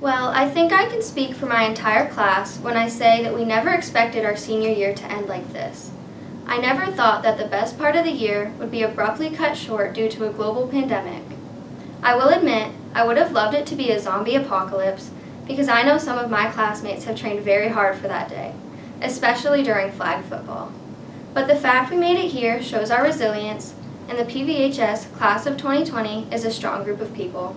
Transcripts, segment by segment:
Well, I think I can speak for my entire class when I say that we never expected our senior year to end like this. I never thought that the best part of the year would be abruptly cut short due to a global pandemic. I will admit, I would have loved it to be a zombie apocalypse because I know some of my classmates have trained very hard for that day, especially during flag football. But the fact we made it here shows our resilience, and the PVHS class of 2020 is a strong group of people.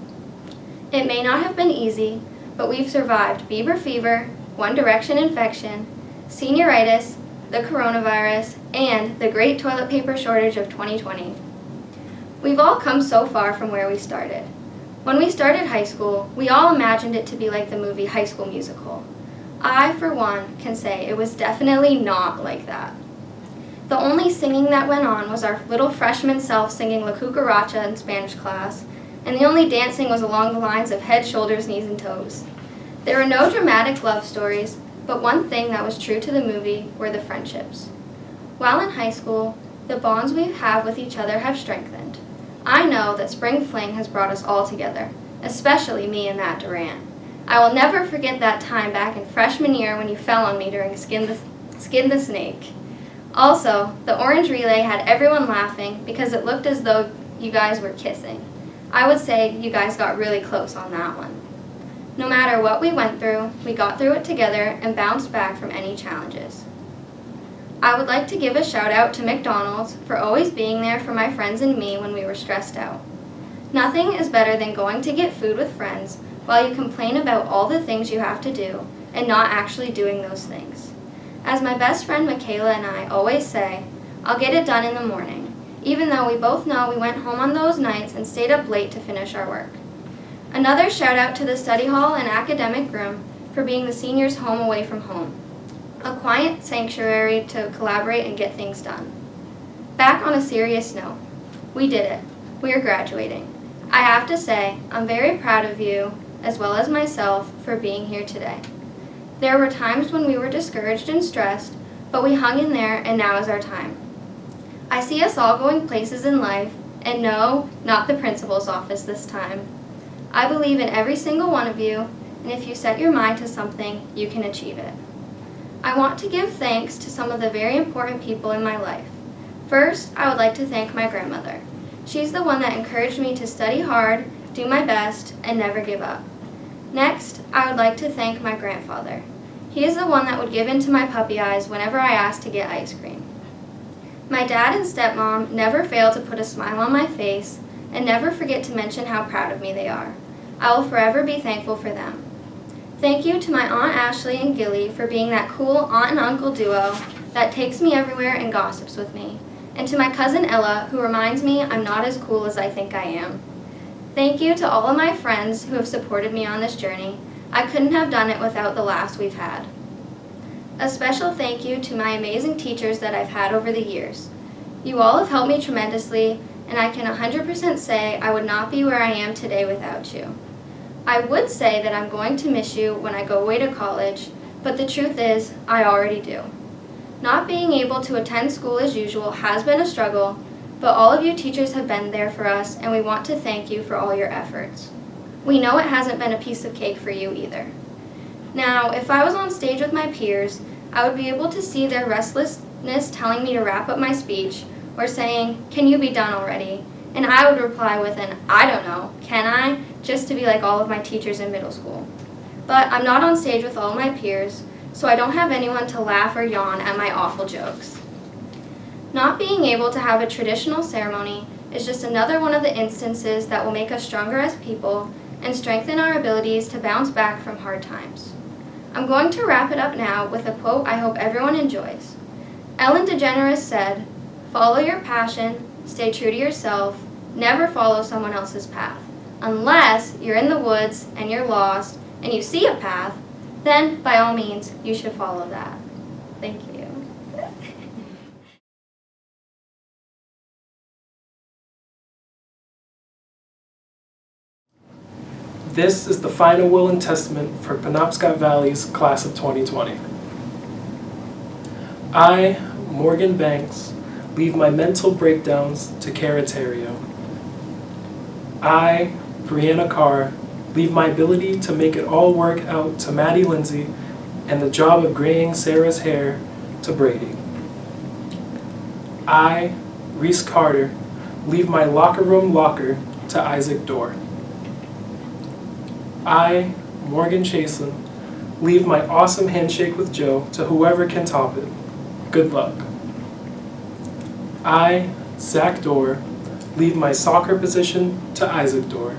It may not have been easy, but we've survived Bieber fever, One Direction infection, senioritis, the coronavirus, and the great toilet paper shortage of 2020. We've all come so far from where we started. When we started high school, we all imagined it to be like the movie High School Musical. I, for one, can say it was definitely not like that. The only singing that went on was our little freshman self singing La Cucaracha in Spanish class, and the only dancing was along the lines of head, shoulders, knees, and toes. There were no dramatic love stories, but one thing that was true to the movie were the friendships. While in high school, the bonds we have with each other have strengthened. I know that Spring Fling has brought us all together, especially me and Matt Durant. I will never forget that time back in freshman year when you fell on me during Skin the Snake. Also, the orange relay had everyone laughing because it looked as though you guys were kissing. I would say you guys got really close on that one. No matter what we went through, we got through it together and bounced back from any challenges. I would like to give a shout out to McDonald's for always being there for my friends and me when we were stressed out. Nothing is better than going to get food with friends while you complain about all the things you have to do and not actually doing those things. As my best friend Michaela and I always say, I'll get it done in the morning, even though we both know we went home on those nights and stayed up late to finish our work. Another shout out to the study hall and academic room for being the seniors' home away from home, a quiet sanctuary to collaborate and get things done. Back on a serious note, we did it. We are graduating. I have to say, I'm very proud of you, as well as myself, for being here today. There were times when we were discouraged and stressed, but we hung in there and now is our time. I see us all going places in life, and no, not the principal's office this time. I believe in every single one of you, and if you set your mind to something, you can achieve it. I want to give thanks to some of the very important people in my life. First, I would like to thank my grandmother. She's the one that encouraged me to study hard, do my best, and never give up. Next, I would like to thank my grandfather. He is the one that would give in to my puppy eyes whenever I asked to get ice cream. My dad and stepmom never fail to put a smile on my face and never forget to mention how proud of me they are. I will forever be thankful for them. Thank you to my Aunt Ashley and Gilly for being that cool aunt and uncle duo that takes me everywhere and gossips with me. And to my cousin Ella, who reminds me I'm not as cool as I think I am. Thank you to all of my friends who have supported me on this journey. I couldn't have done it without the laughs we've had. A special thank you to my amazing teachers that I've had over the years. You all have helped me tremendously, and I can 100% say I would not be where I am today without you. I would say that I'm going to miss you when I go away to college, but the truth is, I already do. Not being able to attend school as usual has been a struggle, but all of you teachers have been there for us, and we want to thank you for all your efforts. We know it hasn't been a piece of cake for you either. Now, if I was on stage with my peers, I would be able to see their restlessness telling me to wrap up my speech, or saying, "Can you be done already?" And I would reply with an, "I don't know, can I?" just to be like all of my teachers in middle school. But I'm not on stage with all my peers, so I don't have anyone to laugh or yawn at my awful jokes. Not being able to have a traditional ceremony is just another one of the instances that will make us stronger as people and strengthen our abilities to bounce back from hard times. I'm going to wrap it up now with a quote I hope everyone enjoys. Ellen DeGeneres said, "Follow your passion, stay true to yourself, never follow someone else's path. Unless you're in the woods and you're lost and you see a path, then by all means you should follow that." Thank you. This is the final will and testament for Penobscot Valley's class of 2020. I, Morgan Banks, leave my mental breakdowns to Caratario. I, Brianna Carr, leave my ability to make it all work out to Maddie Lindsay and the job of graying Sarah's hair to Brady. I, Reese Carter, leave my locker room locker to Isaac Dorr. I, Morgan Chasen, leave my awesome handshake with Joe to whoever can top it. Good luck. I, Zach Dorr, leave my soccer position to Isaac Dorr.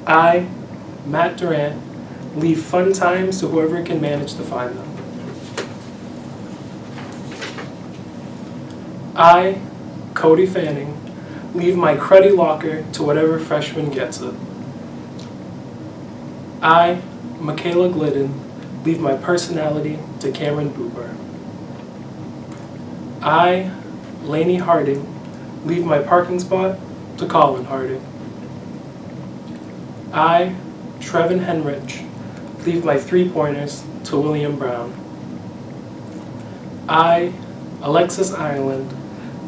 I, Matt Durant, leave fun times to whoever can manage to find them. I, Cody Fanning, leave my cruddy locker to whatever freshman gets it. I, Michaela Glidden, leave my personality to Cameron Buber. I, Lainey Harding, leave my parking spot to Colin Harding. I, Trevin Henrich, leave my three-pointers to William Brown. I, Alexis Ireland,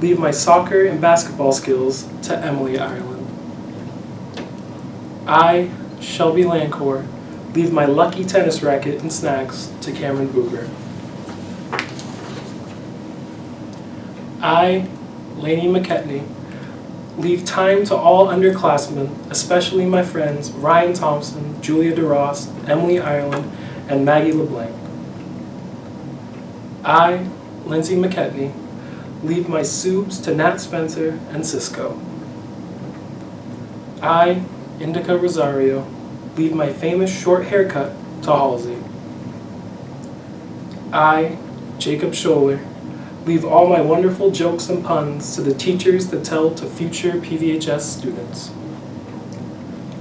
leave my soccer and basketball skills to Emily Ireland. I, Shelby Lancourt, leave my lucky tennis racket and snacks to Cameron Booger. I, Lainey McKetney, leave time to all underclassmen, especially my friends Ryan Thompson, Julia DeRoss, Emily Ireland, and Maggie LeBlanc. I, Lindsay McKetney, leave my subs to Nat Spencer and Cisco. I, Indica Rosario, leave my famous short haircut to Halsey. I, Jacob Scholler, leave all my wonderful jokes and puns to the teachers that tell to future PVHS students.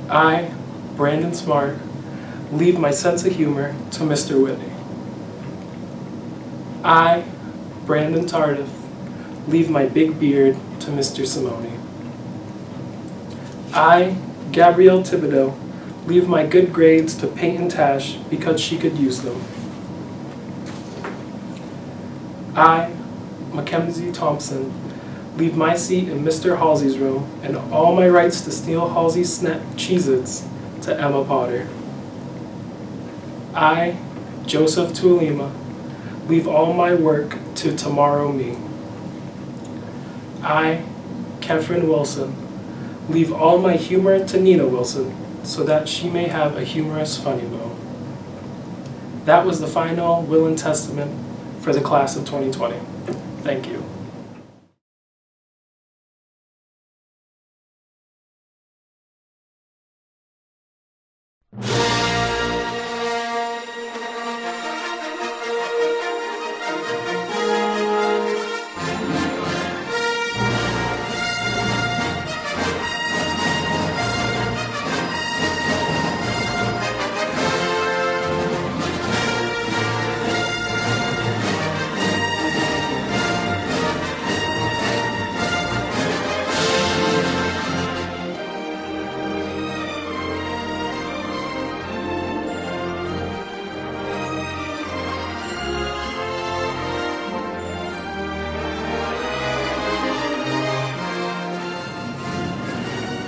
I, Brandon Smart, leave my sense of humor to Mr. Whitney. I, Brandon Tardif, leave my big beard to Mr. Simone. I, Gabrielle Thibodeau, leave my good grades to Peyton Tash because she could use them. I, Mackenzie Thompson, leave my seat in Mr. Halsey's room and all my rights to steal Halsey's snap Cheez-Its to Emma Potter. I, Joseph Tuolima, leave all my work to Tomorrow Me. I, Kefren Wilson, leave all my humor to Nina Wilson so that she may have a humorous funny bone. That was the final will and testament for the class of 2020. Thank you.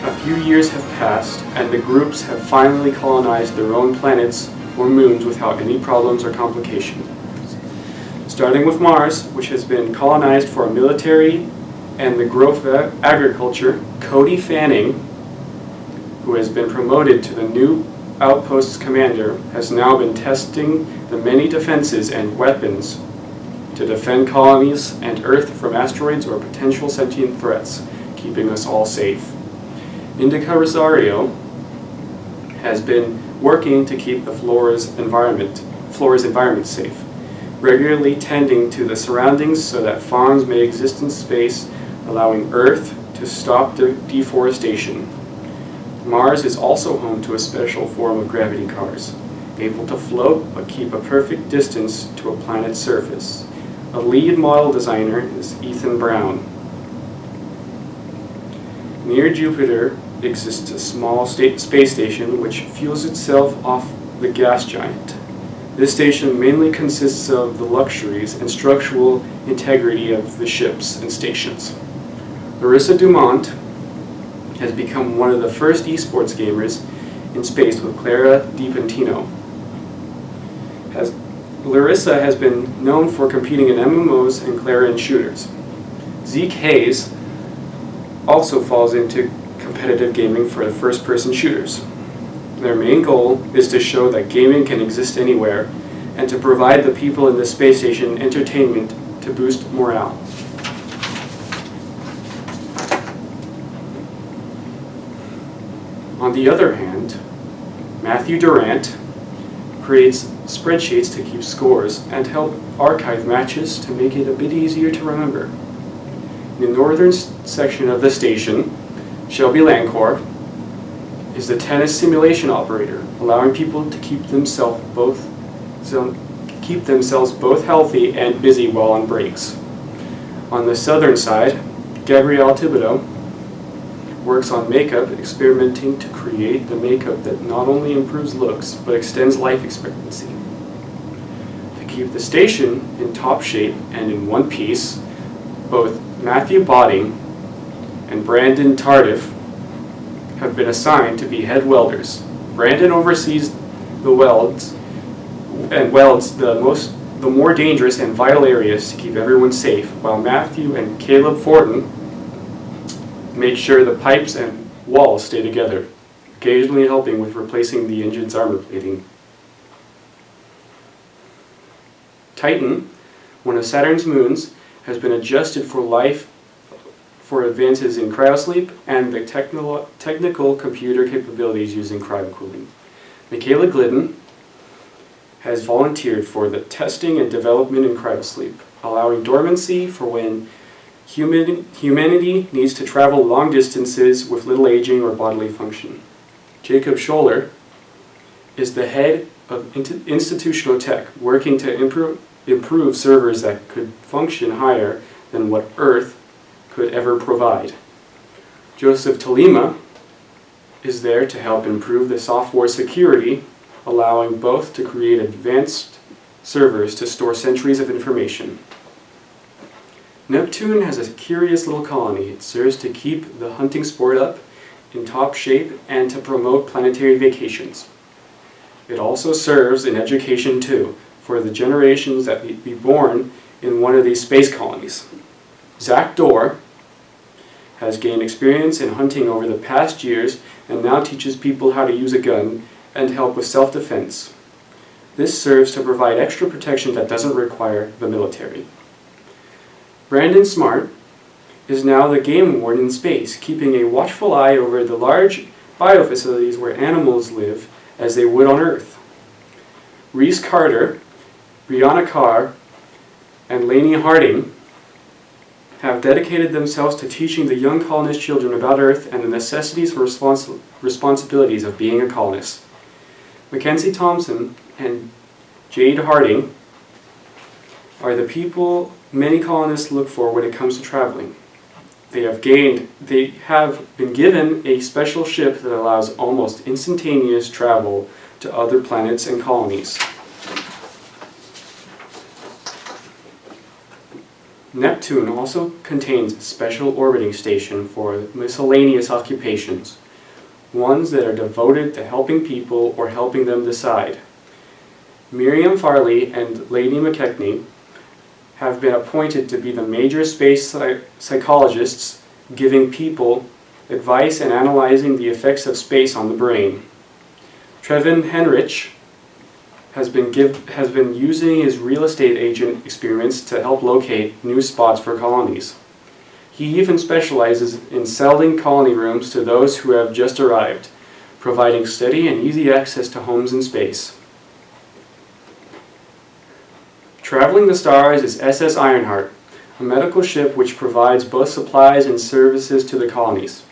A few years have passed, and the groups have finally colonized their own planets or moons without any problems or complications. Starting with Mars, which has been colonized for military and the growth of agriculture, Cody Fanning, who has been promoted to the new outpost's commander, has now been testing the many defenses and weapons to defend colonies and Earth from asteroids or potential sentient threats, keeping us all safe. Indica Rosario has been working to keep the Flora's environment safe, regularly tending to the surroundings so that farms may exist in space, allowing Earth to stop deforestation. Mars is also home to a special form of gravity cars, able to float but keep a perfect distance to a planet's surface. A lead model designer is Ethan Brown. Near Jupiter exists a small space station which fuels itself off the gas giant. This station mainly consists of the luxuries and structural integrity of the ships and stations. Larissa Dumont has become one of the first esports gamers in space with Clara DiPentino. Larissa has been known for competing in MMOs and Clara in shooters. Zeke Hayes also falls into competitive gaming for the first-person shooters. Their main goal is to show that gaming can exist anywhere and to provide the people in the space station entertainment to boost morale. On the other hand, Matthew Durant creates spreadsheets to keep scores and help archive matches to make it a bit easier to remember. In the northern section of the station, Shelby Lancourt is the tennis simulation operator, allowing people to keep themselves both healthy and busy while on breaks. On the southern side, Gabrielle Thibodeau works on makeup, experimenting to create the makeup that not only improves looks, but extends life expectancy. To keep the station in top shape and in one piece, both Matthew Botting and Brandon Tardif have been assigned to be head welders. Brandon oversees the welds and welds the more dangerous and vital areas to keep everyone safe, while Matthew and Caleb Fortin make sure the pipes and walls stay together, occasionally helping with replacing the engine's armor plating. Titan, one of Saturn's moons, has been adjusted for life for advances in cryosleep and the technical computer capabilities using cryocooling. Michaela Glidden has volunteered for the testing and development in cryosleep, allowing dormancy for when humanity needs to travel long distances with little aging or bodily function. Jacob Scholler is the head of institutional tech, working to improve servers that could function higher than what Earth could ever provide. Joseph Tolima is there to help improve the software security, allowing both to create advanced servers to store centuries of information. Neptune has a curious little colony. It serves to keep the hunting sport up in top shape and to promote planetary vacations. It also serves in education too, for the generations that will be born in one of these space colonies. Zach Dorr has gained experience in hunting over the past years and now teaches people how to use a gun and help with self-defense. This serves to provide extra protection that doesn't require the military. Brandon Smart is now the game warden in space, keeping a watchful eye over the large biofacilities where animals live as they would on Earth. Reese Carter, Brianna Carr, and Lainey Harding have dedicated themselves to teaching the young colonist children about Earth and the necessities and responsibilities of being a colonist. Mackenzie Thompson and Jade Harding are the people many colonists look for when it comes to traveling. They have been given a special ship that allows almost instantaneous travel to other planets and colonies. Neptune also contains a special orbiting station for miscellaneous occupations, ones that are devoted to helping people or helping them decide. Miriam Farley and Lady McKechnie have been appointed to be the major space psychologists, giving people advice and analyzing the effects of space on the brain. Trevin Henrich has been using his real estate agent experience to help locate new spots for colonies. He even specializes in selling colony rooms to those who have just arrived, providing steady and easy access to homes in space. Traveling the stars is SS Ironheart, a medical ship which provides both supplies and services to the colonies.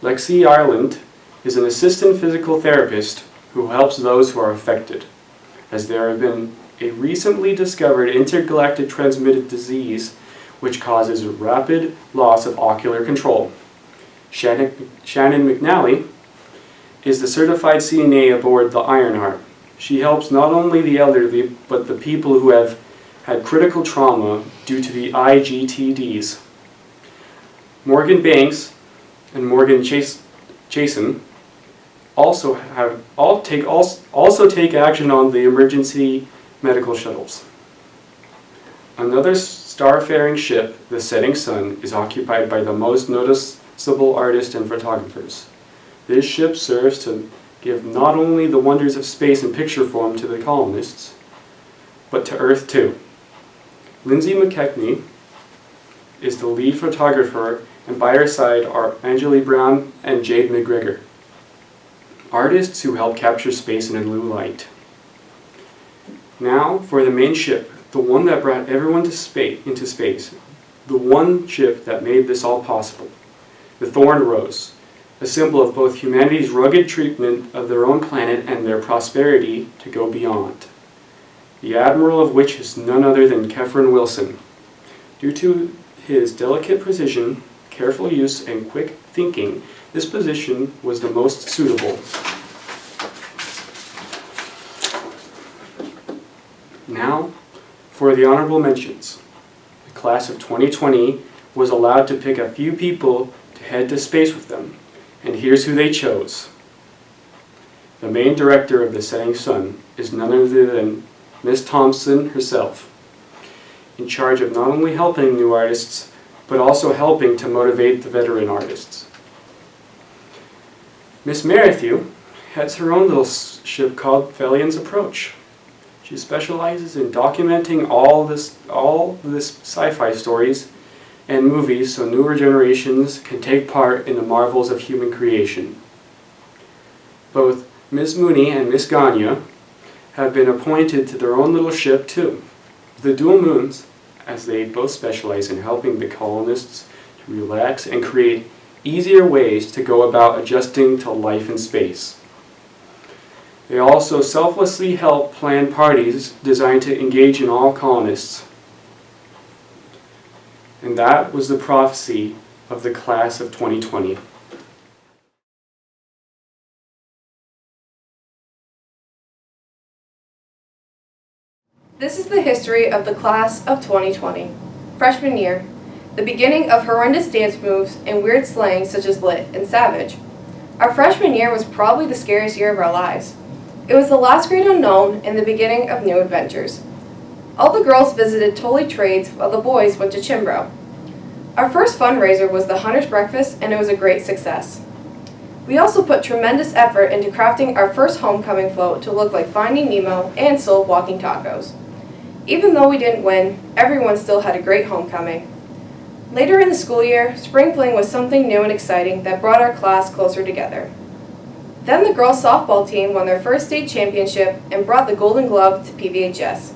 Lexi Ireland is an assistant physical therapist who helps those who are affected, as there have been a recently discovered intergalactic transmitted disease which causes rapid loss of ocular control. Shannon McNally is the certified CNA aboard the Ironheart. She helps not only the elderly, but the people who have had critical trauma due to the IGTDs. Morgan Banks and Morgan Chasen also take action on the emergency medical shuttles. Another star-faring ship, the Setting Sun, is occupied by the most noticeable artists and photographers. This ship serves to give not only the wonders of space in picture form to the colonists, but to Earth too. Lindsay McKechnie is the lead photographer, and by her side are Angeli Brown and Jade McGregor, artists who help capture space in a new light. Now for the main ship, the one that brought everyone into space, the one ship that made this all possible, the Thorn Rose, a symbol of both humanity's rugged treatment of their own planet and their prosperity to go beyond. The admiral of which is none other than Kefren Wilson. Due to his delicate precision, careful use, and quick thinking, this position was the most suitable. Now, for the honorable mentions. The class of 2020 was allowed to pick a few people to head to space with them, and here's who they chose. The main director of the Setting Sun is none other than Miss Thompson herself, in charge of not only helping new artists, but also helping to motivate the veteran artists. Miss Merrithew has her own little ship called Fellion's Approach. She specializes in documenting all this sci-fi stories and movies so newer generations can take part in the marvels of human creation. Both Ms. Mooney and Miss Gagne have been appointed to their own little ship too, the Dual Moons, as they both specialize in helping the colonists to relax and create easier ways to go about adjusting to life in space. They also selflessly help plan parties designed to engage in all colonists. And that was the prophecy of the class of 2020. This is the history of the class of 2020. Freshman year, the beginning of horrendous dance moves and weird slang such as lit and savage. Our freshman year was probably the scariest year of our lives. It was the last great unknown and the beginning of new adventures. All the girls visited Tully Trades while the boys went to Chimbro. Our first fundraiser was the Hunter's Breakfast, and it was a great success. We also put tremendous effort into crafting our first homecoming float to look like Finding Nemo and sold walking tacos. Even though we didn't win, everyone still had a great homecoming. Later in the school year, Spring Fling was something new and exciting that brought our class closer together. Then the girls' softball team won their first state championship and brought the Golden Glove to PVHS.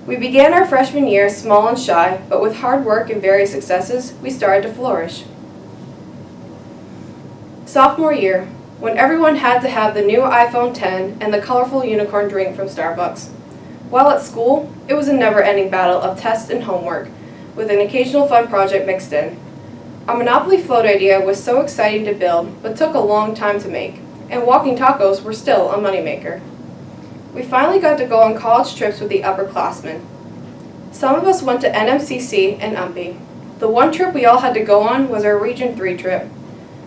We began our freshman year small and shy, but with hard work and various successes, we started to flourish. Sophomore year, when everyone had to have the new iPhone 10 and the colorful unicorn drink from Starbucks. While at school, it was a never-ending battle of tests and homework, with an occasional fun project mixed in. Our Monopoly float idea was so exciting to build, but took a long time to make, and walking tacos were still a moneymaker. We finally got to go on college trips with the upperclassmen. Some of us went to NMCC and UMPI. The one trip we all had to go on was our Region 3 trip.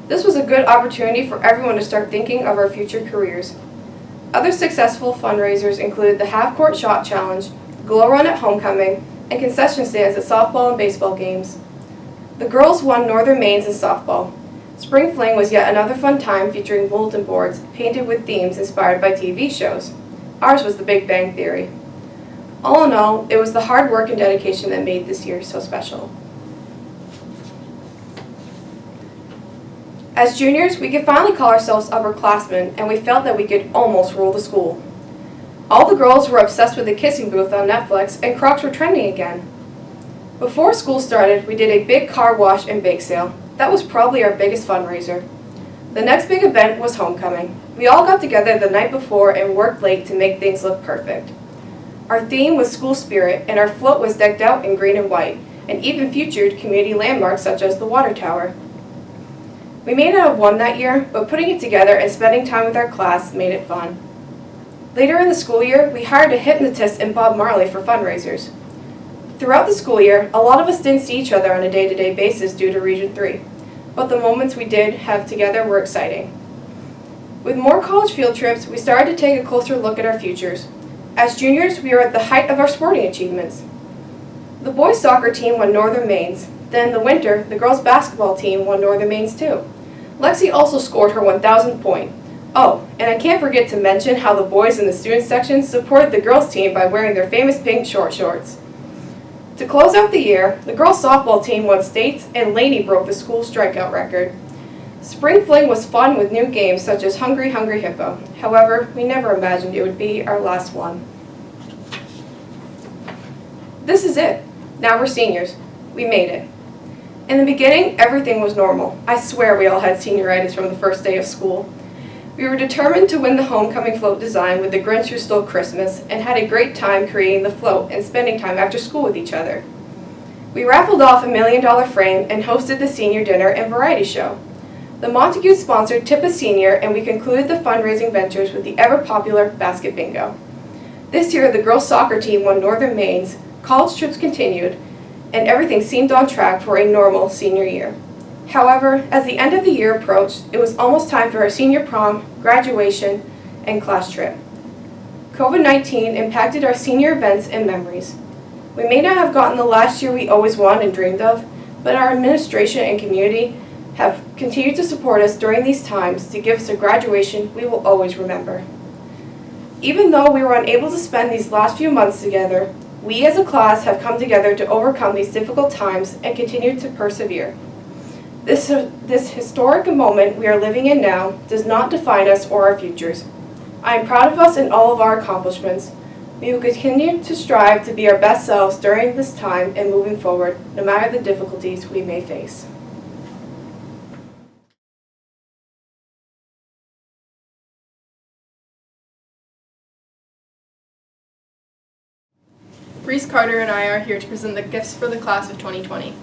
This was a good opportunity for everyone to start thinking of our future careers. Other successful fundraisers included the half-court shot challenge, glow run at homecoming, and concession stands at softball and baseball games. The girls won Northern Mains in softball. Spring Fling was yet another fun time featuring bulletin boards painted with themes inspired by TV shows. Ours was the Big Bang Theory. All in all, it was the hard work and dedication that made this year so special. As juniors, we could finally call ourselves upperclassmen, and we felt that we could almost rule the school. All the girls were obsessed with the Kissing Booth on Netflix, and Crocs were trending again. Before school started, we did a big car wash and bake sale. That was probably our biggest fundraiser. The next big event was homecoming. We all got together the night before and worked late to make things look perfect. Our theme was school spirit, and our float was decked out in green and white, and even featured community landmarks such as the water tower. We may not have won that year, but putting it together and spending time with our class made it fun. Later in the school year, we hired a hypnotist and Bob Marley for fundraisers. Throughout the school year, a lot of us didn't see each other on a day-to-day basis due to Region 3. but the moments we did have together were exciting. With more college field trips, we started to take a closer look at our futures. As juniors, we were at the height of our sporting achievements. The boys' soccer team won Northern Mains. Then in the winter, the girls' basketball team won Northern Mains too. Lexi also scored her 1,000th point. Oh, and I can't forget to mention how the boys in the student section supported the girls' team by wearing their famous pink short shorts. To close out the year, the girls' softball team won states and Laney broke the school strikeout record. Spring Fling was fun with new games such as Hungry Hungry Hippo. However, we never imagined it would be our last one. This is it. Now we're seniors. We made it. In the beginning, everything was normal. I swear we all had senioritis from the first day of school. We were determined to win the homecoming float design with the Grinch Who Stole Christmas and had a great time creating the float and spending time after school with each other. We raffled off a $1 million frame and hosted the senior dinner and variety show. The Montague sponsored Tip a Senior, and we concluded the fundraising ventures with the ever-popular basket bingo. This year, the girls' soccer team won Northern Mains, college trips continued, and everything seemed on track for a normal senior year. However, as the end of the year approached, it was almost time for our senior prom, graduation, and class trip. COVID-19 impacted our senior events and memories. We may not have gotten the last year we always wanted and dreamed of, but our administration and community have continued to support us during these times to give us a graduation we will always remember. Even though we were unable to spend these last few months together, we as a class have come together to overcome these difficult times and continue to persevere. This historic moment we are living in now does not define us or our futures. I am proud of us and all of our accomplishments. We will continue to strive to be our best selves during this time and moving forward, no matter the difficulties we may face. Reese Carter and I are here to present the gifts for the class of 2020.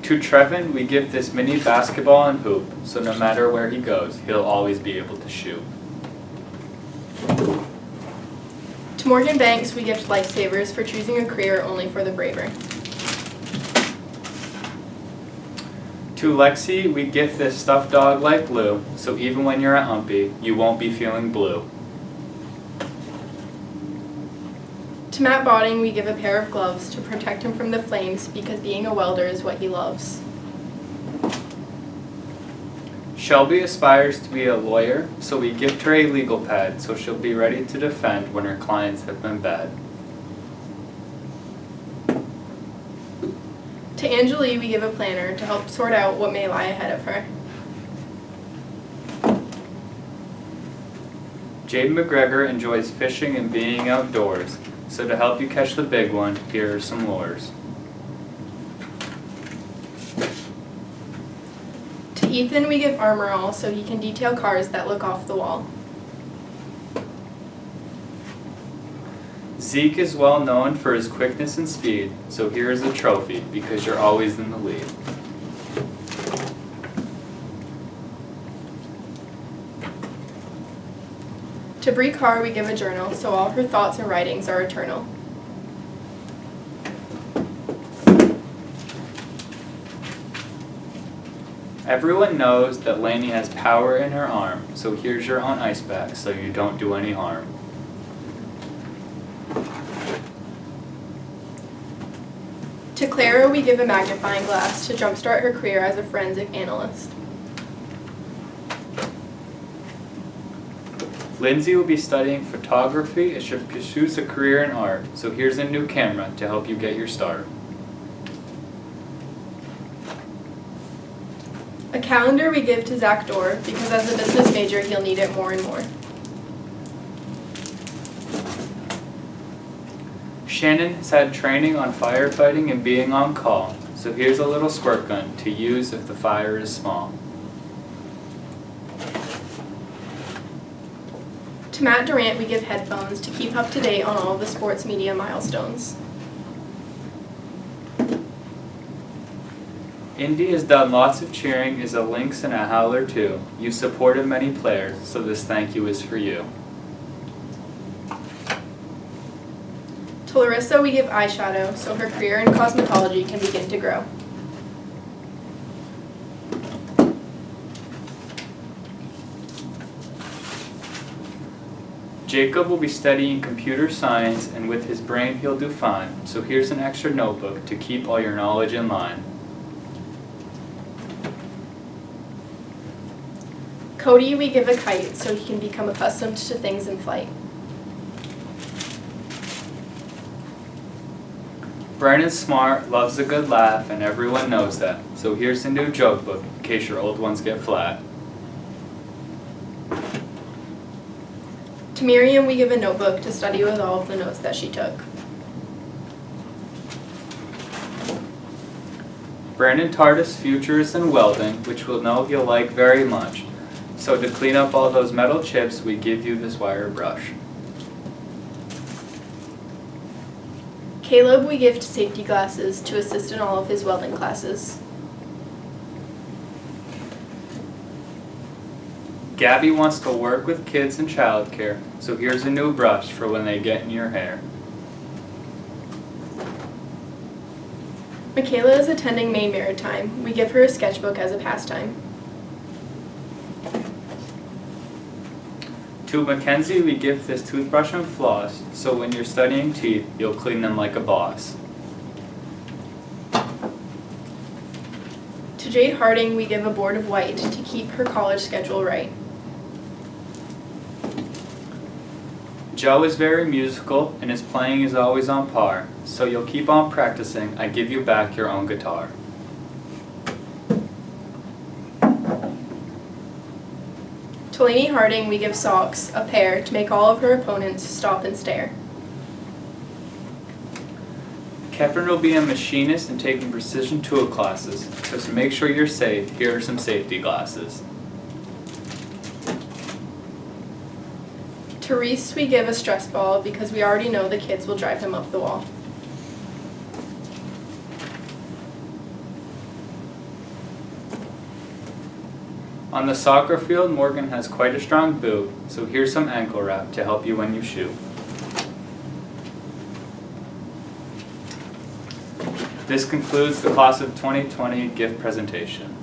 To Trevin, we give this mini basketball and hoop, so no matter where he goes, he'll always be able to shoot. To Morgan Banks, we gift lifesavers for choosing a career only for the braver. To Lexi, we gift this stuffed dog like Lou, so even when you're at Humpy, you won't be feeling blue. To Matt Botting, we give a pair of gloves to protect him from the flames because being a welder is what he loves. Shelby aspires to be a lawyer, so we gift her a legal pad so she'll be ready to defend when her clients have been bad. To Angelie, we give a planner to help sort out what may lie ahead of her. Jade McGregor enjoys fishing and being outdoors, so to help you catch the big one, here are some lures. To Ethan, we give Armor All so he can detail cars that look off the wall. Zeke is well known for his quickness and speed, so here is a trophy because you're always in the lead. To Bree Carr, we give a journal so all her thoughts and writings are eternal. Everyone knows that Lainey has power in her arm, so here's your own ice pack so you don't do any harm. To Clara, we give a magnifying glass to jumpstart her career as a forensic analyst. Lindsay will be studying photography as she pursues a career in art, so here's a new camera to help you get your start. A calendar we give to Zach Dorr because as a business major he'll need it more and more. Shannon has had training on firefighting and being on call, so here's a little squirt gun to use if the fire is small. To Matt Durant, we give headphones to keep up to date on all of the sports media milestones. Indy has done lots of cheering as a Lynx and a Howler too. You've supported many players, so this thank you is for you. To Larissa, we give eyeshadow so her career in cosmetology can begin to grow. Jacob will be studying computer science, and with his brain he'll do fine. So here's an extra notebook to keep all your knowledge in line. Cody, we give a kite so he can become accustomed to things in flight. Brandon's smart, loves a good laugh, and everyone knows that. So here's a new joke book in case your old ones get flat. To Miriam, we give a notebook to study with all of the notes that she took. Brandon taught his futures in welding, which we'll know he'll like very much. So to clean up all those metal chips, we give you this wire brush. Caleb, we gift safety glasses to assist in all of his welding classes. Gabby wants to work with kids in childcare, so here's a new brush for when they get in your hair. Michaela is attending Maine Maritime. We give her a sketchbook as a pastime. To Mackenzie, we give this toothbrush and floss, so when you're studying teeth, you'll clean them like a boss. To Jade Harding, we give a board of white to keep her college schedule right. Joe is very musical, and his playing is always on par, so you'll keep on practicing. I give you back your own guitar. To Lainey Harding, we give socks, a pair, to make all of her opponents stop and stare. Kevin will be a machinist and taking precision tool classes, so to make sure you're safe, here are some safety glasses. To Reese, we give a stress ball because we already know the kids will drive him up the wall. On the soccer field, Morgan has quite a strong boot, so here's some ankle wrap to help you when you shoot. This concludes the Class of 2020 gift presentation.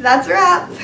That's a wrap.